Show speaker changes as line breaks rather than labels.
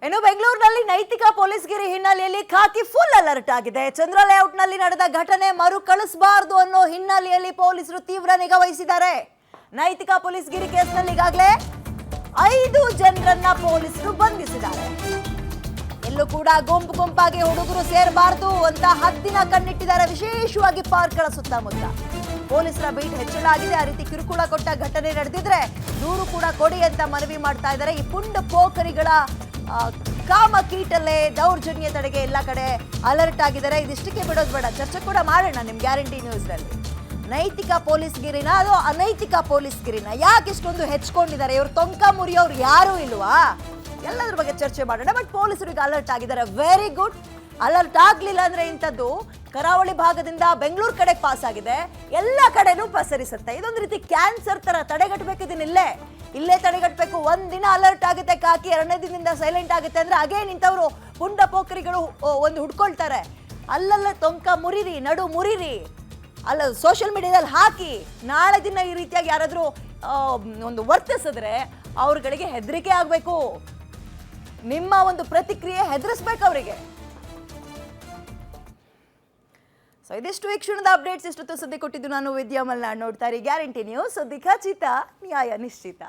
ಇನ್ನು ಬೆಂಗಳೂರಿನಲ್ಲಿ ನೈತಿಕ ಪೊಲೀಸ್ಗಿರಿ ಹಿನ್ನೆಲೆಯಲ್ಲಿ ಖಾಕಿ ಫುಲ್ ಅಲರ್ಟ್ ಆಗಿದೆ. ಚಂದ್ರ ಲೇಔಟ್ನಲ್ಲಿ ನಡೆದ ಘಟನೆ ಮರುಕಳಿಸಬಾರದು ಅನ್ನೋ ಹಿನ್ನೆಲೆಯಲ್ಲಿ ಪೊಲೀಸರು ತೀವ್ರ ನಿಗಾ ವಹಿಸಿದ್ದಾರೆ. ನೈತಿಕ ಪೊಲೀಸ್ಗಿರಿ ಕೇಸ್ನಲ್ಲಿ ಈಗಾಗಲೇ 5 ಜನರನ್ನ ಪೊಲೀಸರು ಬಂಧಿಸಿದ್ದಾರೆ. ಎಲ್ಲೂ ಕೂಡ ಗುಂಪಾಗಿ ಹುಡುಗರು ಸೇರಬಾರದು ಅಂತ ಹದ್ದಿನ ಕಣ್ಣಿಟ್ಟಿದ್ದಾರೆ, ವಿಶೇಷವಾಗಿ ಪಾರ್ಕ್ಗಳ ಸುತ್ತಮುತ್ತ. ಪೊಲೀಸರ ಬೀಟ್ ಹೆಚ್ಚಳಾಗಿದೆ. ಆ ರೀತಿ ಕಿರುಕುಳ ಕೊಟ್ಟ ಘಟನೆ ನಡೆದಿದ್ರೆ ದೂರು ಕೂಡ ಕೊಡಿ ಅಂತ ಮನವಿ ಮಾಡ್ತಾ ಇದ್ದಾರೆ. ಈ ಪುಂಡ ಪೋಖರಿಗಳ ಕಾಮಕೀಟಲೆ ದೌರ್ಜನ್ಯ ತಡೆಗೆ ಎಲ್ಲ ಕಡೆ ಅಲರ್ಟ್ ಆಗಿದ್ದಾರೆ. ಇದಿಷ್ಟಕ್ಕೆ ಬಿಡೋದು ಬೇಡ, ಚರ್ಚೆ ಕೂಡ ಮಾಡೋಣ ನಿಮ್ ಗ್ಯಾರಂಟಿ ನ್ಯೂಸ್ ನಲ್ಲಿ. ನೈತಿಕ ಪೊಲೀಸ್ಗಿರಿನ ಅದು ಅನೈತಿಕ ಪೊಲೀಸ್ಗಿರಿನ ಯಾಕೆ ಇಷ್ಟೊಂದು ಹೆಚ್ಕೊಂಡಿದ್ದಾರೆ? ಇವ್ರು ತೊಂಕ ಮುರಿಯೋರು ಯಾರು ಇಲ್ವಾ? ಎಲ್ಲದ್ರ ಬಗ್ಗೆ ಚರ್ಚೆ ಮಾಡೋಣ. ಬಟ್ ಪೊಲೀಸರಿಗೆ ಅಲರ್ಟ್ ಆಗಿದ್ದಾರೆ, ವೆರಿ ಗುಡ್. ಅಲರ್ಟ್ ಆಗ್ಲಿಲ್ಲ ಅಂದ್ರೆ ಇಂಥದ್ದು ಕರಾವಳಿ ಭಾಗದಿಂದ ಬೆಂಗಳೂರು ಕಡೆ ಪಾಸ್ ಆಗಿದೆ, ಎಲ್ಲ ಕಡೆನೂ ಪಸರಿಸುತ್ತೆ. ಇದೊಂದು ರೀತಿ ಕ್ಯಾನ್ಸರ್ ತರ ತಡೆಗಟ್ಟಬೇಕು. ಇದನ್ನ ಇಲ್ಲೇ ತಡೆಗಟ್ಟಬೇಕು. ಒಂದಿನ ಅಲರ್ಟ್ ಆಗುತ್ತೆ ಖಾಕಿ, 2ನೇ ದಿನದಿಂದ ಸೈಲೆಂಟ್ ಆಗುತ್ತೆ ಅಂದ್ರೆ ಅಗೇನ್ ಇಂಥವ್ರು ಪುಂಡ ಪೋಖರಿಗಳು ಒಂದು ಹುಡ್ಕೊಳ್ತಾರೆ. ಅಲ್ಲಲ್ಲ ತೊಂಕ ಮುರಿರಿ, ನಡು ಮುರಿರಿ, ಅಲ್ಲ ಸೋಷಿಯಲ್ ಮೀಡಿಯಾದಲ್ಲಿ ಹಾಕಿ. ನಾಳೆ ದಿನ ಈ ರೀತಿಯಾಗಿ ಯಾರಾದ್ರೂ ಒಂದು ವರ್ತಿಸಿದ್ರೆ ಅವ್ರಗಳಿಗೆ ಹೆದರಿಕೆ ಆಗ್ಬೇಕು. ನಿಮ್ಮ ಒಂದು ಪ್ರತಿಕ್ರಿಯೆ ಹೆದರಿಸ್ಬೇಕು ಅವರಿಗೆ. ಸೊ ಇದಿಷ್ಟು ಈ ಕ್ಷಣದ ಅಪ್ಡೇಟ್ಸ್. ಇಷ್ಟೊತ್ತು ಸುದ್ದಿ ಕೊಟ್ಟಿದ್ದು ನಾನು ವಿದ್ಯಾ ಮಲ್ನಾಡ್. ನೋಡ್ತಾ ಇರಿ ಗ್ಯಾರಂಟಿ ನ್ಯೂಸ್, ಸುದ್ದಿ ಖಚಿತ, ನ್ಯಾಯ ನಿಶ್ಚಿತ.